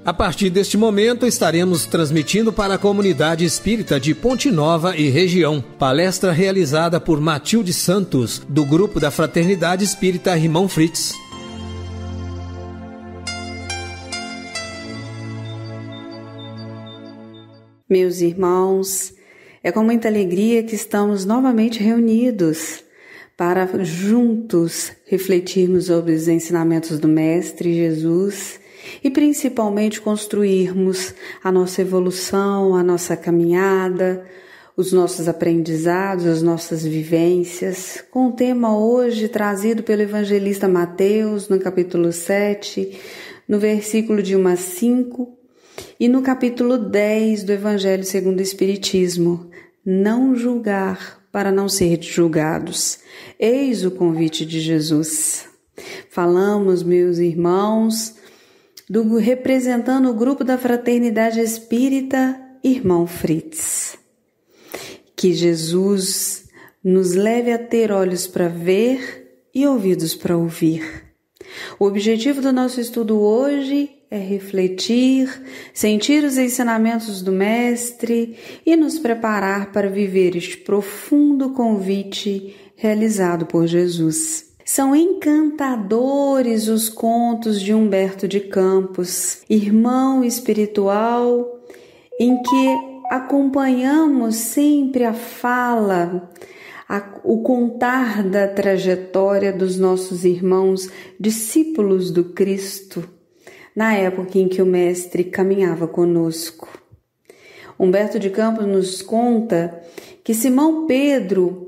A partir deste momento, estaremos transmitindo para a comunidade espírita de Ponte Nova e região. Palestra realizada por Matilde Santos, do grupo da Fraternidade Espírita Irmão Fritz. Meus irmãos, é com muita alegria que estamos novamente reunidos para juntos refletirmos sobre os ensinamentos do Mestre Jesus e principalmente construirmos a nossa evolução, a nossa caminhada, os nossos aprendizados, as nossas vivências, com o tema hoje trazido pelo evangelista Mateus no capítulo 7, no versículo de 1 a 5, e no capítulo 10 do Evangelho segundo o Espiritismo, não julgar para não ser julgados. Eis o convite de Jesus. Falamos, meus irmãos, representando o grupo da Fraternidade Espírita Irmão Fritz. Que Jesus nos leve a ter olhos para ver e ouvidos para ouvir. O objetivo do nosso estudo hoje é refletir, sentir os ensinamentos do Mestre e nos preparar para viver este profundo convite realizado por Jesus. São encantadores os contos de Humberto de Campos, irmão espiritual, em que acompanhamos sempre a fala, o contar da trajetória dos nossos irmãos discípulos do Cristo, na época em que o Mestre caminhava conosco. Humberto de Campos nos conta que Simão Pedro,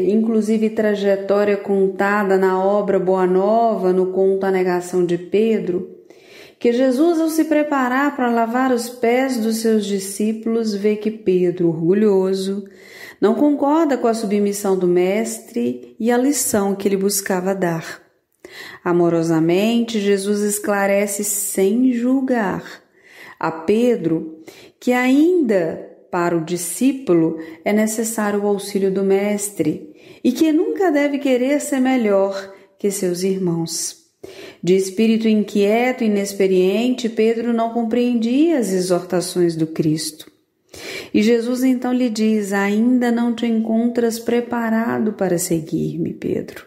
inclusive trajetória contada na obra Boa Nova, no conto A Negação de Pedro, que Jesus, ao se preparar para lavar os pés dos seus discípulos, vê que Pedro, orgulhoso, não concorda com a submissão do Mestre e a lição que ele buscava dar. Amorosamente, Jesus esclarece sem julgar a Pedro que ainda para o discípulo é necessário o auxílio do Mestre e que nunca deve querer ser melhor que seus irmãos. De espírito inquieto e inexperiente, Pedro não compreendia as exortações do Cristo. E Jesus então lhe diz: ainda não te encontras preparado para seguir-me, Pedro.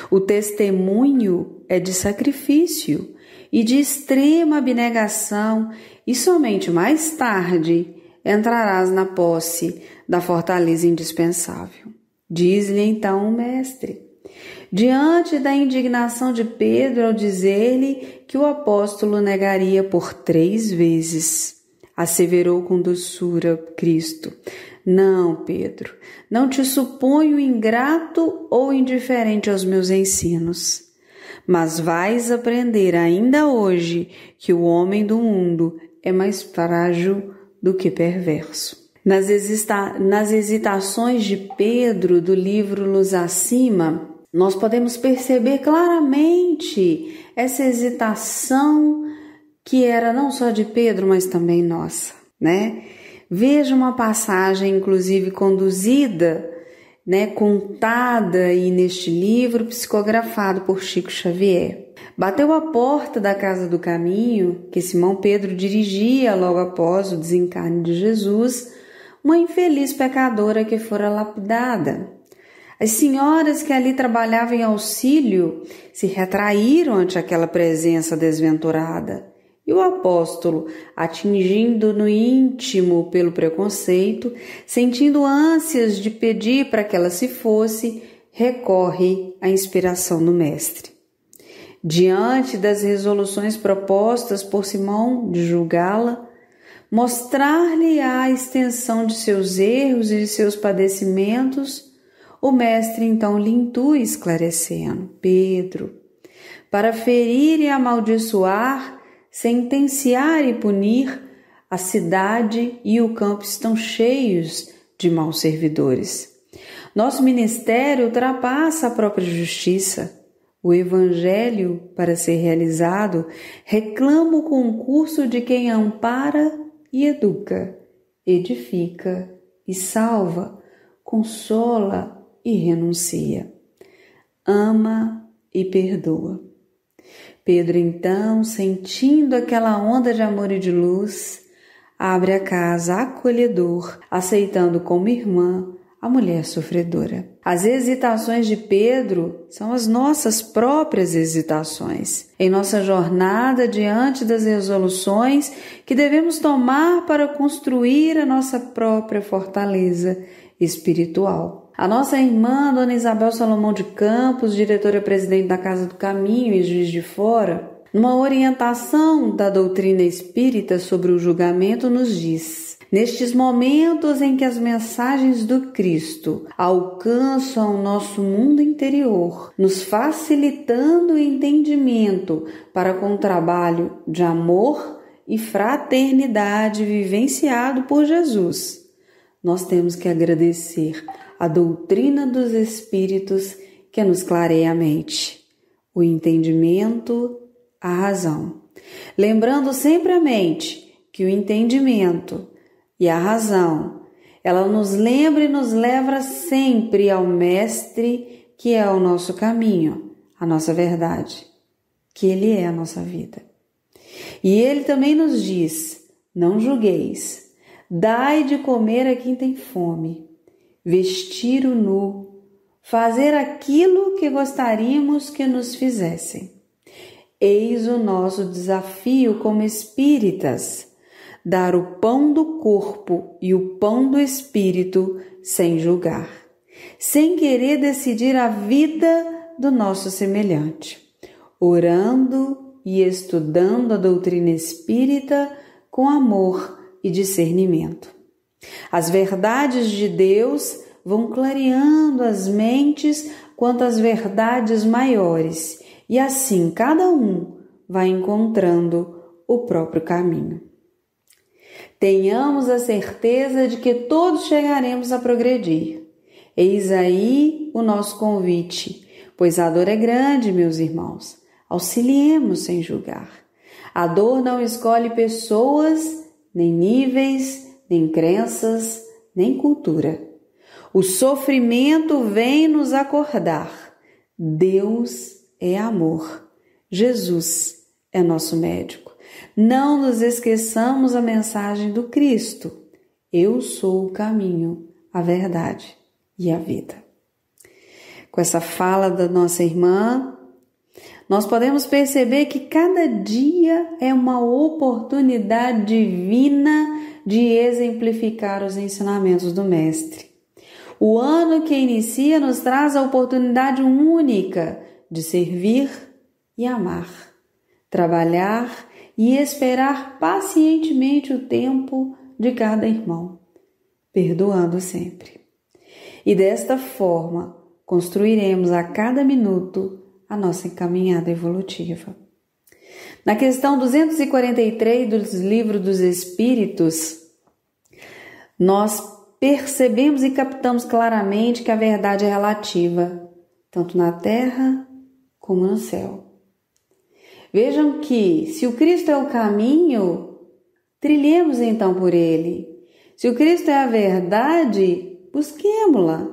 O testemunho é de sacrifício e de extrema abnegação, e somente mais tarde entrarás na posse da fortaleza indispensável. Diz-lhe então o Mestre, diante da indignação de Pedro ao dizer-lhe que o apóstolo negaria por 3 vezes, asseverou com doçura Cristo: não, Pedro, não te suponho ingrato ou indiferente aos meus ensinos, mas vais aprender ainda hoje que o homem do mundo é mais frágil do que perverso. Nas hesitações de Pedro do livro Luz Acima, nós podemos perceber claramente essa hesitação que era não só de Pedro, mas também nossa, né? Veja uma passagem, inclusive, conduzida, contada aí neste livro, psicografado por Chico Xavier. Bateu à porta da Casa do Caminho, que Simão Pedro dirigia logo após o desencarne de Jesus, uma infeliz pecadora que fora lapidada. As senhoras que ali trabalhavam em auxílio se retraíram ante aquela presença desventurada. E o apóstolo, atingido no íntimo pelo preconceito, sentindo ânsias de pedir para que ela se fosse, recorre à inspiração do Mestre. Diante das resoluções propostas por Simão de julgá-la, mostrar-lhe a extensão de seus erros e de seus padecimentos, o Mestre então lhe intui esclarecendo: Pedro, para ferir e amaldiçoar, sentenciar e punir, a cidade e o campo estão cheios de maus servidores. Nosso ministério ultrapassa a própria justiça. O Evangelho, para ser realizado, reclama o concurso de quem ampara e educa, edifica e salva, consola e renuncia, ama e perdoa. Pedro, então, sentindo aquela onda de amor e de luz, abre a casa acolhedor, aceitando como irmã a mulher sofredora. As hesitações de Pedro são as nossas próprias hesitações, em nossa jornada diante das resoluções que devemos tomar para construir a nossa própria fortaleza espiritual. A nossa irmã, Dona Isabel Salomão de Campos, diretora-presidente da Casa do Caminho e Juiz de Fora, numa orientação da doutrina espírita sobre o julgamento, nos diz: nestes momentos em que as mensagens do Cristo alcançam o nosso mundo interior, nos facilitando o entendimento para com o trabalho de amor e fraternidade vivenciado por Jesus, nós temos que agradecer a doutrina dos Espíritos que nos clareia a mente, o entendimento, a razão. Lembrando sempre a mente que o entendimento e a razão, ela nos lembra e nos leva sempre ao Mestre, que é o nosso caminho, a nossa verdade, que Ele é a nossa vida. E Ele também nos diz: não julgueis, dai de comer a quem tem fome, vestir o nu, fazer aquilo que gostaríamos que nos fizessem. Eis o nosso desafio como espíritas: dar o pão do corpo e o pão do espírito sem julgar, sem querer decidir a vida do nosso semelhante, orando e estudando a doutrina espírita com amor e discernimento. As verdades de Deus vão clareando as mentes quanto às verdades maiores, e assim cada um vai encontrando o próprio caminho. Tenhamos a certeza de que todos chegaremos a progredir. Eis aí o nosso convite, pois a dor é grande, meus irmãos. Auxiliemos sem julgar. A dor não escolhe pessoas, nem níveis, nem crenças, nem cultura. O sofrimento vem nos acordar. Deus é amor. Jesus é nosso médico. Não nos esqueçamos a mensagem do Cristo: eu sou o caminho, a verdade e a vida. Com essa fala da nossa irmã, nós podemos perceber que cada dia é uma oportunidade divina de exemplificar os ensinamentos do Mestre. O ano que inicia nos traz a oportunidade única de servir e amar, trabalhar e esperar pacientemente o tempo de cada irmão, perdoando sempre. E desta forma, construiremos a cada minuto a nossa caminhada evolutiva. Na questão 243 dos Livros dos Espíritos, nós percebemos e captamos claramente que a verdade é relativa, tanto na terra como no céu. Vejam que, se o Cristo é o caminho, trilhemos então por ele. Se o Cristo é a verdade, busquemo-la.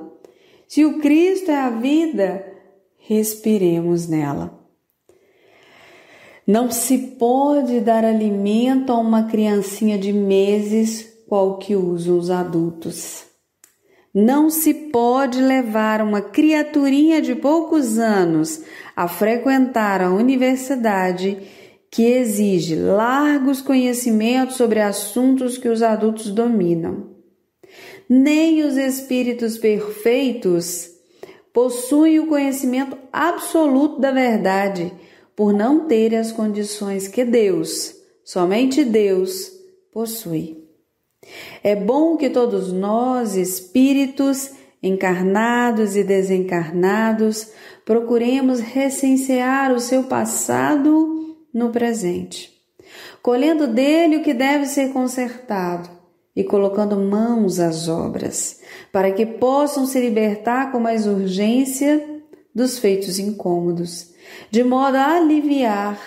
Se o Cristo é a vida, respiremos nela. Não se pode dar alimento a uma criancinha de meses, qual que usam os adultos. Não se pode levar uma criaturinha de poucos anos a frequentar a universidade, que exige largos conhecimentos sobre assuntos que os adultos dominam. Nem os espíritos perfeitos possuem o conhecimento absoluto da verdade, por não terem as condições que Deus, somente Deus, possui. É bom que todos nós, espíritos encarnados e desencarnados, procuremos recensear o seu passado no presente, colhendo dele o que deve ser consertado e colocando mãos às obras, para que possam se libertar com mais urgência dos feitos incômodos, de modo a aliviar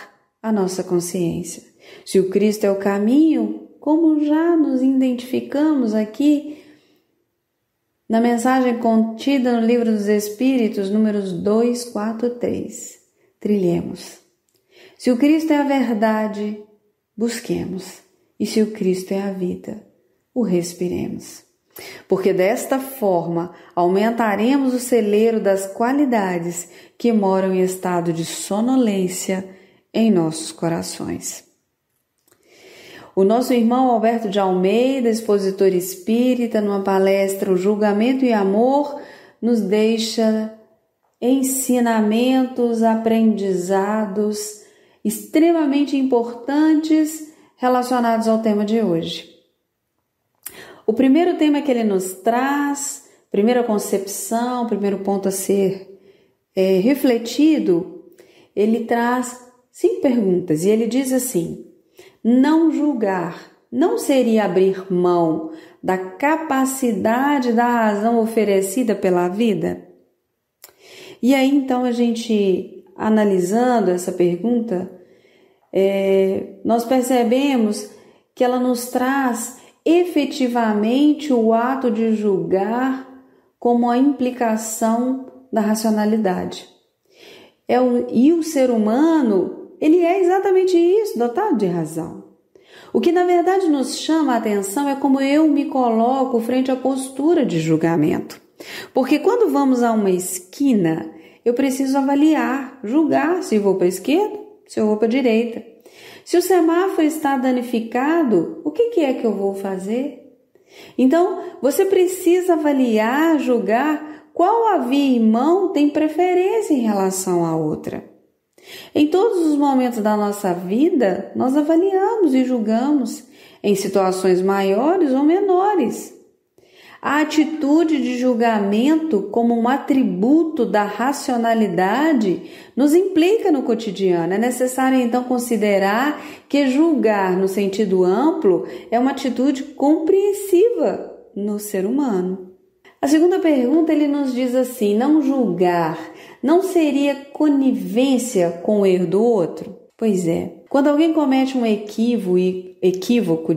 a nossa consciência. Se o Cristo é o caminho, como já nos identificamos aqui na mensagem contida no Livro dos Espíritos, números 2, 4, 3. Trilhemos. Se o Cristo é a verdade, busquemos. E se o Cristo é a vida, o respiremos. Porque desta forma aumentaremos o celeiro das qualidades que moram em estado de sonolência em nossos corações. O nosso irmão Alberto de Almeida, expositor espírita, numa palestra O Julgamento e Amor, nos deixa ensinamentos, aprendizados extremamente importantes relacionados ao tema de hoje. O primeiro tema que ele nos traz, primeira concepção, primeiro ponto a ser refletido, ele traz 5 perguntas e ele diz assim: não julgar não seria abrir mão da capacidade da razão oferecida pela vida? E aí então a gente, analisando essa pergunta, nós percebemos que ela nos traz efetivamente o ato de julgar como a implicação da racionalidade. E o ser humano, ele é exatamente isso, dotado de razão. O que na verdade nos chama a atenção é como eu me coloco frente à postura de julgamento. Porque quando vamos a uma esquina, eu preciso avaliar, julgar se vou para a esquerda, se eu vou para a direita. Se o semáforo está danificado, o que é que eu vou fazer? Então, você precisa avaliar, julgar qual a via em mão tem preferência em relação à outra. Em todos os momentos da nossa vida, nós avaliamos e julgamos, em situações maiores ou menores. A atitude de julgamento como um atributo da racionalidade nos implica no cotidiano. É necessário então considerar que julgar no sentido amplo é uma atitude compreensiva no ser humano. A segunda pergunta ele nos diz assim: não julgar não seria conivência com o erro do outro? Pois é, quando alguém comete um equívoco,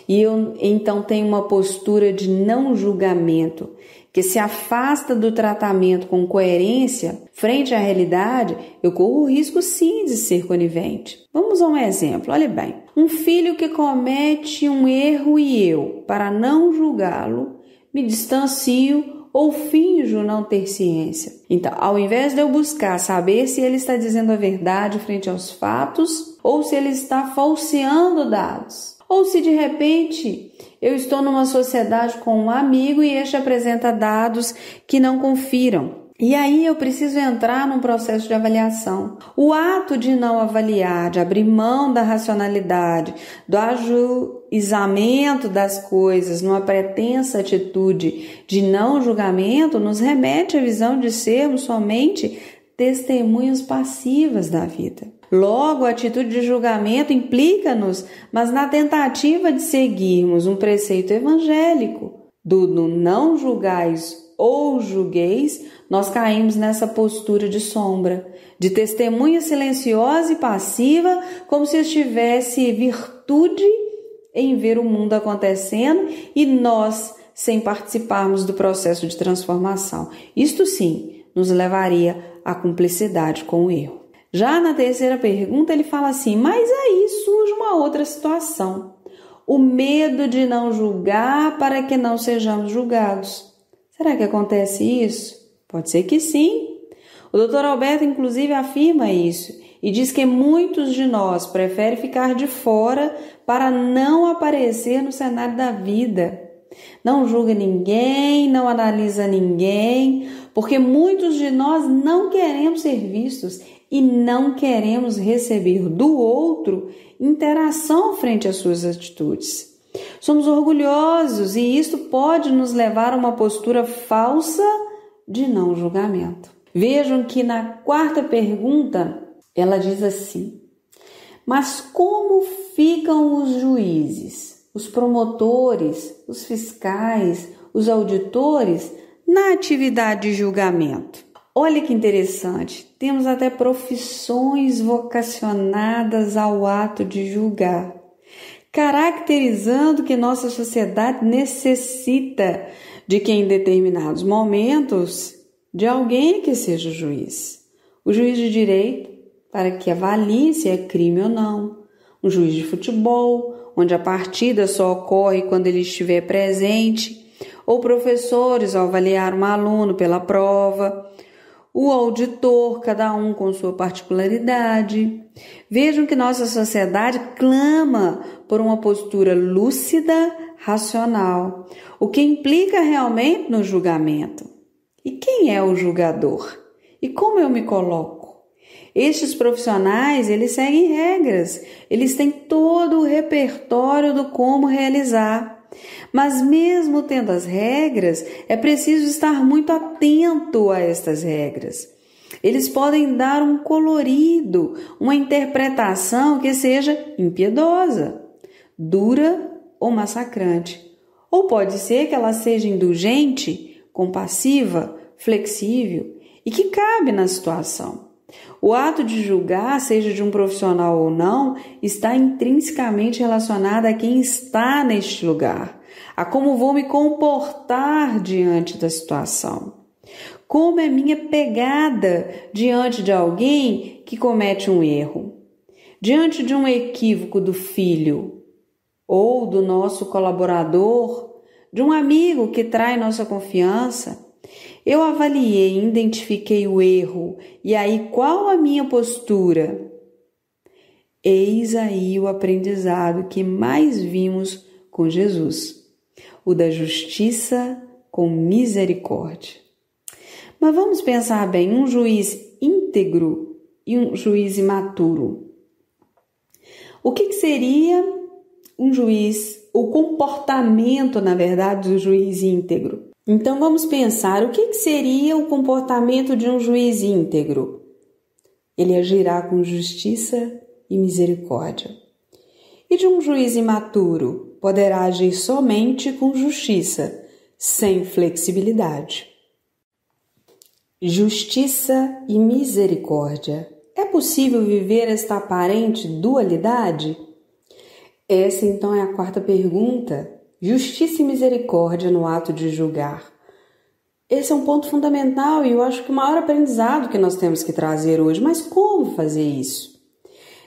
e eu então tenho uma postura de não julgamento, que se afasta do tratamento com coerência frente à realidade, eu corro o risco sim de ser conivente. Vamos a um exemplo, olha bem. Um filho que comete um erro e eu, para não julgá-lo, me distancio ou finjo não ter ciência. Então, ao invés de eu buscar saber se ele está dizendo a verdade frente aos fatos ou se ele está falseando dados, ou se de repente eu estou numa sociedade com um amigo e este apresenta dados que não confiram. E aí eu preciso entrar num processo de avaliação. O ato de não avaliar, de abrir mão da racionalidade, do ajuizamento das coisas, numa pretensa atitude de não julgamento, nos remete à visão de sermos somente testemunhas passivas da vida. Logo, a atitude de julgamento implica-nos, mas na tentativa de seguirmos um preceito evangélico, do não julgais ou julgueis, nós caímos nessa postura de sombra, de testemunha silenciosa e passiva, como se estivesse virtude em ver o mundo acontecendo e nós sem participarmos do processo de transformação. Isto sim nos levaria à cumplicidade com o erro. Já na terceira pergunta ele fala assim: mas aí surge uma outra situação, o medo de não julgar para que não sejamos julgados. Será que acontece isso? Pode ser que sim. O Dr. Alberto, inclusive, afirma isso e diz que muitos de nós preferem ficar de fora para não aparecer no cenário da vida. Não julga ninguém, não analisa ninguém, porque muitos de nós não queremos ser vistos e não queremos receber do outro interação frente às suas atitudes. Somos orgulhosos e isso pode nos levar a uma postura falsa de não julgamento. Vejam que na quarta pergunta ela diz assim: mas como ficam os juízes, os promotores, os fiscais, os auditores na atividade de julgamento? Olha que interessante, temos até profissões vocacionadas ao ato de julgar, caracterizando que nossa sociedade necessita de que em determinados momentos de alguém que seja juiz. O juiz de direito, para que avalie se é crime ou não. Um juiz de futebol, onde a partida só ocorre quando ele estiver presente, ou professores ao avaliar um aluno pela prova, o auditor, cada um com sua particularidade. Vejam que nossa sociedade clama por uma postura lúcida, racional, o que implica realmente no julgamento. E quem é o julgador? E como eu me coloco? Estes profissionais, eles seguem regras, eles têm todo o repertório do como realizar. Mas mesmo tendo as regras, é preciso estar muito atento a estas regras. Eles podem dar um colorido, uma interpretação que seja impiedosa, dura ou massacrante. Ou pode ser que ela seja indulgente, compassiva, flexível e que cabe na situação. O ato de julgar, seja de um profissional ou não, está intrinsecamente relacionado a quem está neste lugar, a como vou me comportar diante da situação. Como é minha pegada diante de alguém que comete um erro, diante de um equívoco do filho ou do nosso colaborador, de um amigo que trai nossa confiança. Eu avaliei, identifiquei o erro, e aí qual a minha postura? Eis aí o aprendizado que mais vimos com Jesus, o da justiça com misericórdia. Mas vamos pensar bem, um juiz íntegro e um juiz imaturo. O que seria um juiz, o comportamento, na verdade, do juiz íntegro? Então vamos pensar, o que seria o comportamento de um juiz íntegro? Ele agirá com justiça e misericórdia. E de um juiz imaturo, poderá agir somente com justiça, sem flexibilidade. Justiça e misericórdia. É possível viver esta aparente dualidade? Essa então é a quarta pergunta. Justiça e misericórdia no ato de julgar. Esse é um ponto fundamental e eu acho que o maior aprendizado que nós temos que trazer hoje. Mas como fazer isso?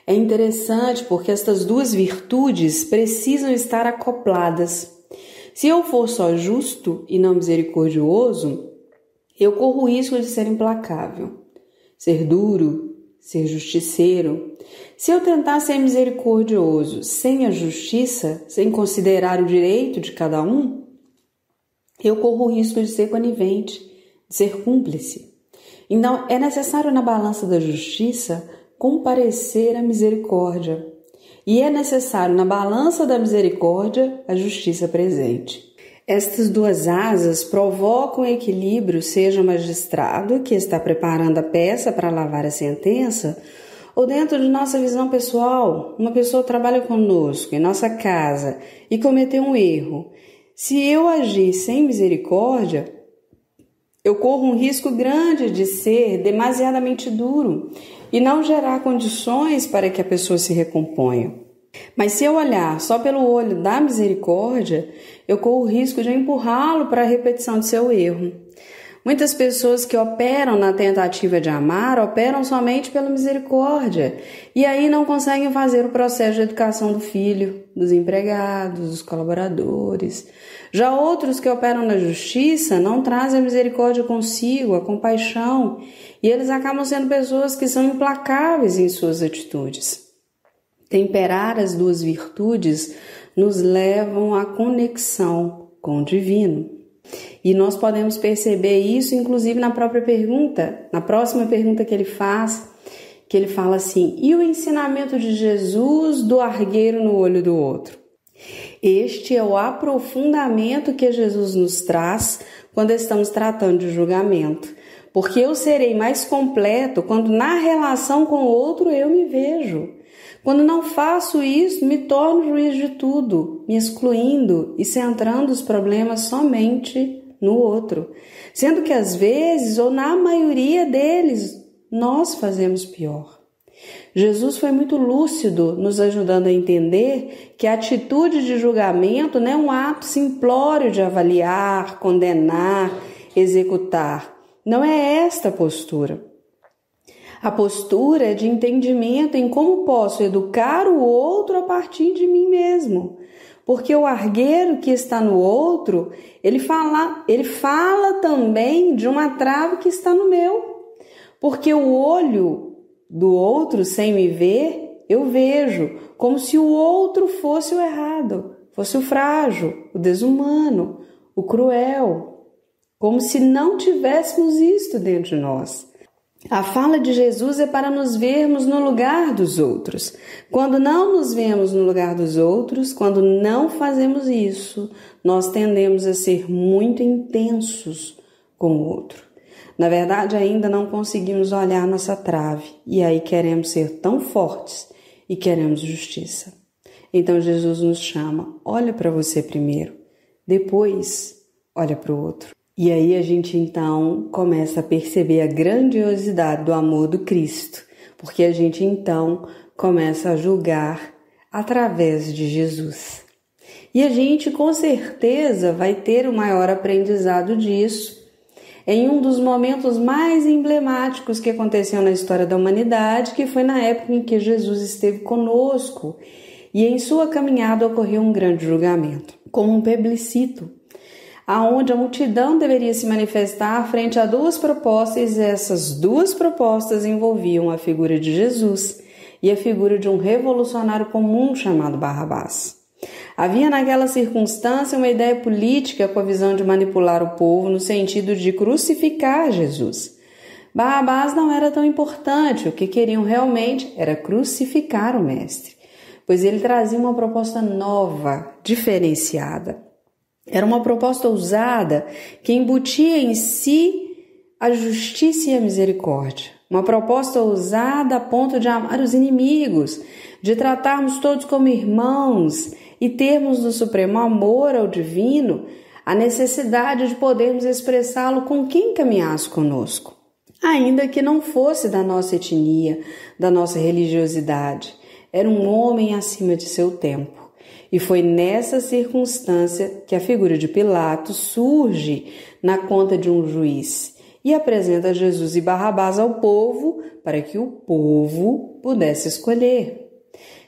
É interessante porque estas duas virtudes precisam estar acopladas. Se eu for só justo e não misericordioso, eu corro o risco de ser implacável, ser duro, ser justiceiro. Se eu tentar ser misericordioso sem a justiça, sem considerar o direito de cada um, eu corro o risco de ser conivente, de ser cúmplice. Então, é necessário na balança da justiça comparecer à misericórdia. E é necessário na balança da misericórdia a justiça presente. Estas duas asas provocam equilíbrio, seja o magistrado que está preparando a peça para lavar a sentença, ou dentro de nossa visão pessoal, uma pessoa trabalha conosco em nossa casa e cometeu um erro. Se eu agir sem misericórdia, eu corro um risco grande de ser demasiadamente duro e não gerar condições para que a pessoa se recomponha. Mas se eu olhar só pelo olho da misericórdia, eu corro o risco de empurrá-lo para a repetição de seu erro. Muitas pessoas que operam na tentativa de amar, operam somente pela misericórdia e aí não conseguem fazer o processo de educação do filho, dos empregados, dos colaboradores. Já outros que operam na justiça não trazem a misericórdia consigo, a compaixão, e eles acabam sendo pessoas que são implacáveis em suas atitudes. Temperar as duas virtudes nos levam à conexão com o divino. E nós podemos perceber isso, inclusive, na própria pergunta, na próxima pergunta que ele faz, que ele fala assim: e o ensinamento de Jesus do argueiro no olho do outro? Este é o aprofundamento que Jesus nos traz quando estamos tratando de julgamento. Porque eu serei mais completo quando na relação com o outro eu me vejo. Quando não faço isso, me torno juiz de tudo, me excluindo e centrando os problemas somente no outro. Sendo que às vezes, ou na maioria deles, nós fazemos pior. Jesus foi muito lúcido, nos ajudando a entender que a atitude de julgamento não é um ato simplório de avaliar, condenar, executar. Não é esta a postura. A postura é de entendimento em como posso educar o outro a partir de mim mesmo. Porque o argueiro que está no outro, ele fala também de uma trava que está no meu. Porque o olho do outro, sem me ver, eu vejo, como se o outro fosse o errado, fosse o frágil, o desumano, o cruel, como se não tivéssemos isto dentro de nós. A fala de Jesus é para nos vermos no lugar dos outros. Quando não nos vemos no lugar dos outros, quando não fazemos isso, nós tendemos a ser muito intensos com o outro. Na verdade, ainda não conseguimos olhar nossa trave e aí queremos ser tão fortes e queremos justiça. Então Jesus nos chama, olha para você primeiro, depois olha para o outro. E aí a gente então começa a perceber a grandiosidade do amor do Cristo, porque a gente então começa a julgar através de Jesus. E a gente com certeza vai ter o maior aprendizado disso em um dos momentos mais emblemáticos que aconteceu na história da humanidade, que foi na época em que Jesus esteve conosco e em sua caminhada ocorreu um grande julgamento, como um plebiscito, aonde a multidão deveria se manifestar frente a duas propostas, e essas duas propostas envolviam a figura de Jesus e a figura de um revolucionário comum chamado Barrabás. Havia naquela circunstância uma ideia política com a visão de manipular o povo no sentido de crucificar Jesus. Barrabás não era tão importante, o que queriam realmente era crucificar o mestre, pois ele trazia uma proposta nova, diferenciada. Era uma proposta ousada que embutia em si a justiça e a misericórdia. Uma proposta ousada a ponto de amar os inimigos, de tratarmos todos como irmãos e termos no supremo amor ao divino a necessidade de podermos expressá-lo com quem caminhasse conosco, ainda que não fosse da nossa etnia, da nossa religiosidade. Era um homem acima de seu tempo. E foi nessa circunstância que a figura de Pilatos surge na conta de um juiz e apresenta Jesus e Barrabás ao povo para que o povo pudesse escolher.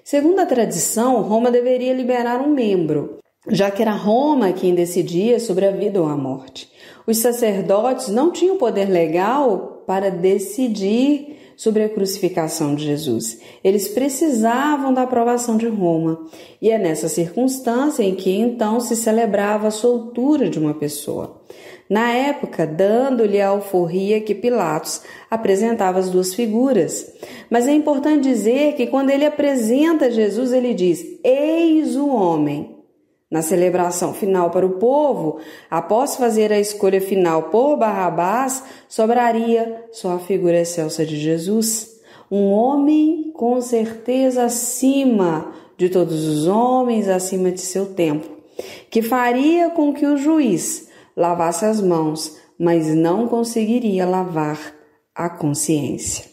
Segundo a tradição, Roma deveria liberar um membro, já que era Roma quem decidia sobre a vida ou a morte. Os sacerdotes não tinham poder legal para decidir sobre a crucificação de Jesus. Eles precisavam da aprovação de Roma, e é nessa circunstância em que então se celebrava a soltura de uma pessoa. Na época, dando-lhe a alforria que Pilatos apresentava as duas figuras. Mas é importante dizer que quando ele apresenta Jesus, ele diz: eis o homem. Na celebração final para o povo, após fazer a escolha final por Barrabás, sobraria só a figura excelsa de Jesus. Um homem com certeza acima de todos os homens, acima de seu tempo, que faria com que o juiz lavasse as mãos, mas não conseguiria lavar a consciência.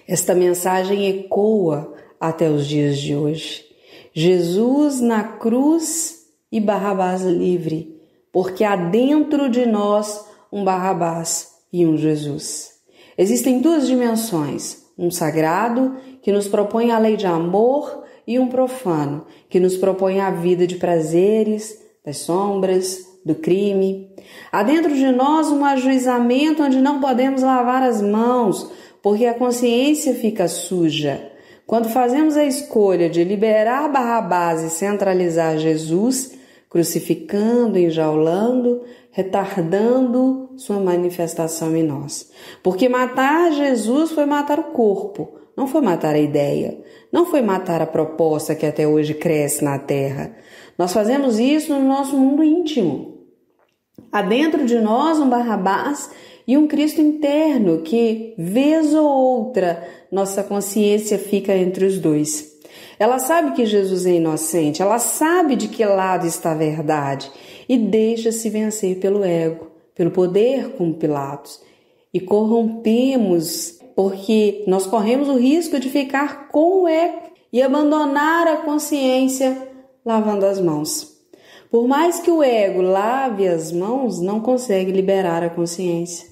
Esta mensagem ecoa até os dias de hoje. Jesus na cruz e Barrabás livre, porque há dentro de nós um Barrabás e um Jesus. Existem duas dimensões, um sagrado, que nos propõe a lei de amor, e um profano, que nos propõe a vida de prazeres, das sombras, do crime. Há dentro de nós um ajuizamento onde não podemos lavar as mãos, porque a consciência fica suja. Quando fazemos a escolha de liberar Barrabás e centralizar Jesus, crucificando, enjaulando, retardando sua manifestação em nós. Porque matar Jesus foi matar o corpo, não foi matar a ideia, não foi matar a proposta que até hoje cresce na Terra. Nós fazemos isso no nosso mundo íntimo. Há dentro de nós um Barrabás e um Cristo interno que, vez ou outra, nossa consciência fica entre os dois. Ela sabe que Jesus é inocente, ela sabe de que lado está a verdade e deixa-se vencer pelo ego, pelo poder como Pilatos. E corrompemos, porque nós corremos o risco de ficar com o ego e abandonar a consciência lavando as mãos. Por mais que o ego lave as mãos, não consegue liberar a consciência.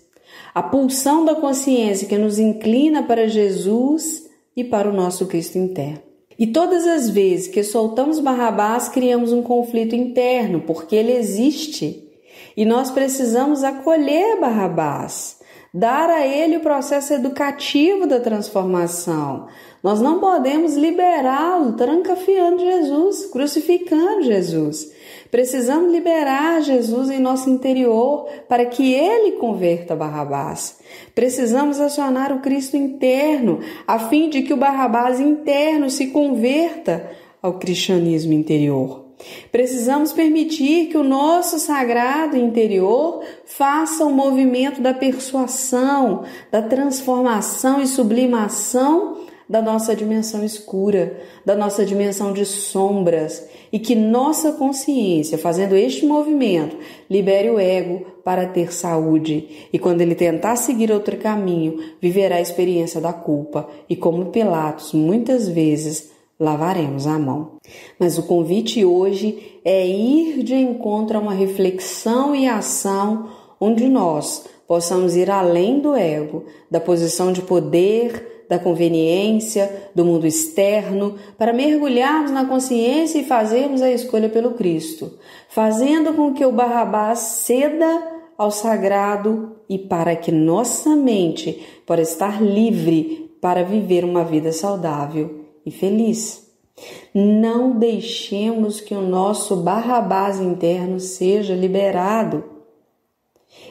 a pulsão da consciência que nos inclina para Jesus e para o nosso Cristo interno. E todas as vezes que soltamos Barrabás, criamos um conflito interno, porque ele existe. E nós precisamos acolher Barrabás, dar a ele o processo educativo da transformação. Nós não podemos liberá-lo trancafiando Jesus, crucificando Jesus. Precisamos liberar Jesus em nosso interior para que ele converta Barrabás. Precisamos acionar o Cristo interno a fim de que o Barrabás interno se converta ao cristianismo interior. Precisamos permitir que o nosso sagrado interior faça o movimento da persuasão, da transformação e sublimação da nossa dimensão escura, da nossa dimensão de sombras, e que nossa consciência, fazendo este movimento, libere o ego para ter saúde. E quando ele tentar seguir outro caminho, viverá a experiência da culpa e, como Pilatos, muitas vezes lavaremos a mão. Mas o convite hoje é ir de encontro a uma reflexão e ação onde nós possamos ir além do ego, da posição de poder, da conveniência, do mundo externo, para mergulharmos na consciência e fazermos a escolha pelo Cristo, fazendo com que o Barrabás ceda ao sagrado e para que nossa mente possa estar livre para viver uma vida saudável e feliz. Não deixemos que o nosso Barrabás interno seja liberado.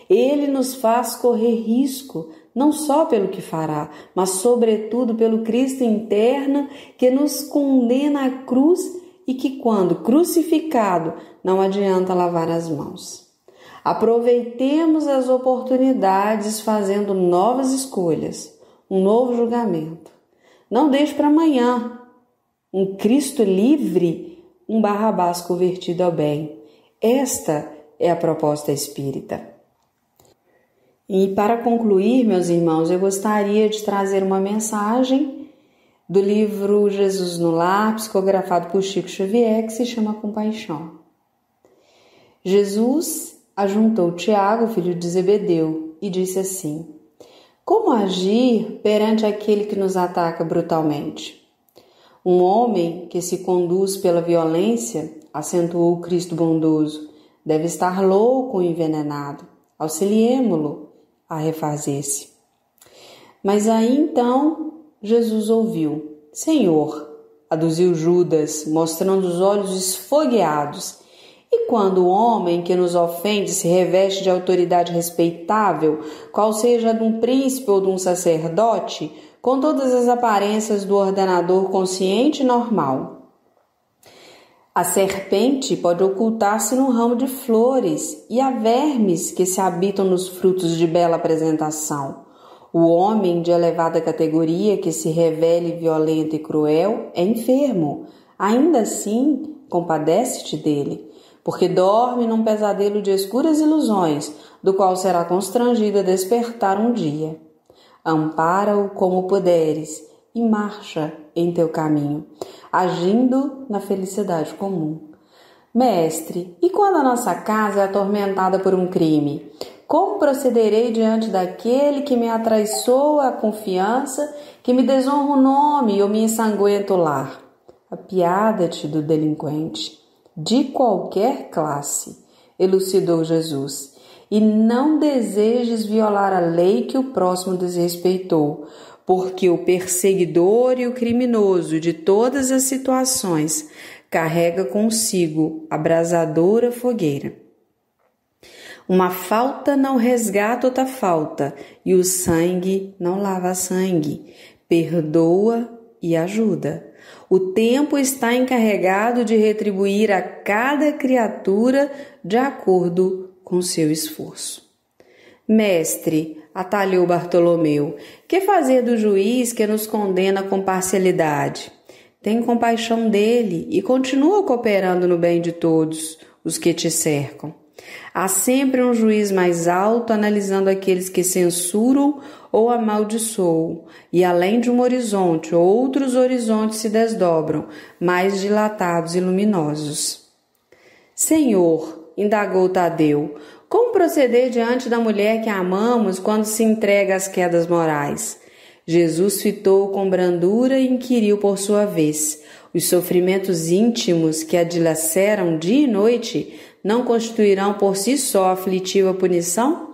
Ele nos faz correr risco, não só pelo que fará, mas sobretudo pelo Cristo interno que nos condena à cruz e que, quando crucificado, não adianta lavar as mãos. Aproveitemos as oportunidades fazendo novas escolhas, um novo julgamento. Não deixe para amanhã um Cristo livre, um Barrabás convertido ao bem. Esta é a proposta espírita. E para concluir, meus irmãos, eu gostaria de trazer uma mensagem do livro Jesus no Lar, psicografado por Chico Xavier, que se chama Compaixão. Jesus ajuntou Tiago, filho de Zebedeu, e disse assim: como agir perante aquele que nos ataca brutalmente? Um homem que se conduz pela violência, acentuou o Cristo bondoso, deve estar louco ou envenenado. Auxiliemo-lo a refazer-se. Mas aí então Jesus ouviu. Senhor, aduziu Judas, mostrando os olhos esfogueados. E quando o homem que nos ofende se reveste de autoridade respeitável, qual seja de um príncipe ou de um sacerdote, com todas as aparências do ordenador consciente e normal? A serpente pode ocultar-se num ramo de flores, e há vermes que se habitam nos frutos de bela apresentação. O homem de elevada categoria que se revele violento e cruel é enfermo. Ainda assim, compadece-te dele, porque dorme num pesadelo de escuras ilusões, do qual será constrangido a despertar um dia. Ampara-o como puderes e marcha em teu caminho, agindo na felicidade comum. Mestre, e quando a nossa casa é atormentada por um crime? Como procederei diante daquele que me atraiçoa a confiança, que me desonra o nome ou me ensanguenta o lar? Apiada-te do delinquente, de qualquer classe, elucidou Jesus, e não desejes violar a lei que o próximo desrespeitou, porque o perseguidor e o criminoso de todas as situações carrega consigo abrasadora fogueira. Uma falta não resgata outra falta, e o sangue não lava sangue. Perdoa e ajuda. O tempo está encarregado de retribuir a cada criatura de acordo com seu esforço. Mestre, atalhou Bartolomeu, que fazer do juiz que nos condena com parcialidade? Tem compaixão dele e continua cooperando no bem de todos os que te cercam. Há sempre um juiz mais alto analisando aqueles que censuram ou amaldiçoam, e além de um horizonte, outros horizontes se desdobram, mais dilatados e luminosos. Senhor, indagou Tadeu, Como proceder diante da mulher que amamos quando se entrega às quedas morais? Jesus fitou com brandura e inquiriu por sua vez: os sofrimentos íntimos que a dilaceram dia e noite não constituirão por si só aflitiva punição?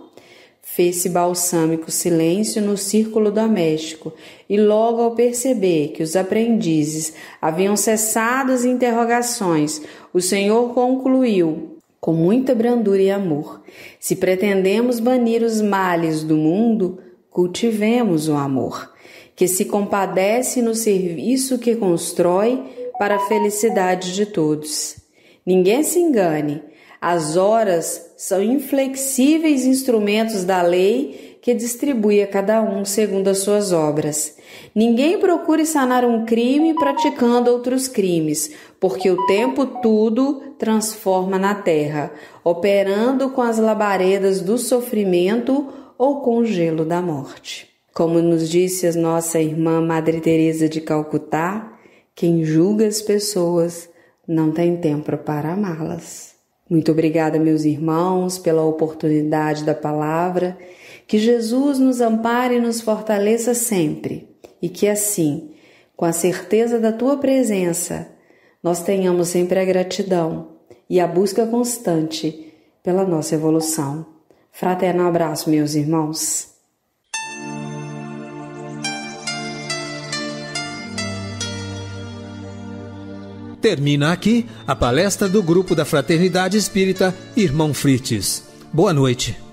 Fez-se balsâmico silêncio no círculo doméstico, e logo ao perceber que os aprendizes haviam cessado as interrogações, o Senhor concluiu com muita brandura e amor: se pretendemos banir os males do mundo, cultivemos o amor, que se compadece no serviço que constrói para a felicidade de todos. Ninguém se engane, as horas são inflexíveis instrumentos da lei que distribui a cada um segundo as suas obras. Ninguém procure sanar um crime praticando outros crimes, porque o tempo tudo transforma na terra, operando com as labaredas do sofrimento ou com o gelo da morte. Como nos disse a nossa irmã Madre Teresa de Calcutá, quem julga as pessoas não tem tempo para amá-las. Muito obrigada, meus irmãos, pela oportunidade da palavra. Que Jesus nos ampare e nos fortaleça sempre. E que assim, com a certeza da tua presença, nós tenhamos sempre a gratidão e a busca constante pela nossa evolução. Fraterno abraço, meus irmãos. Termina aqui a palestra do Grupo da Fraternidade Espírita Irmão Frites. Boa noite.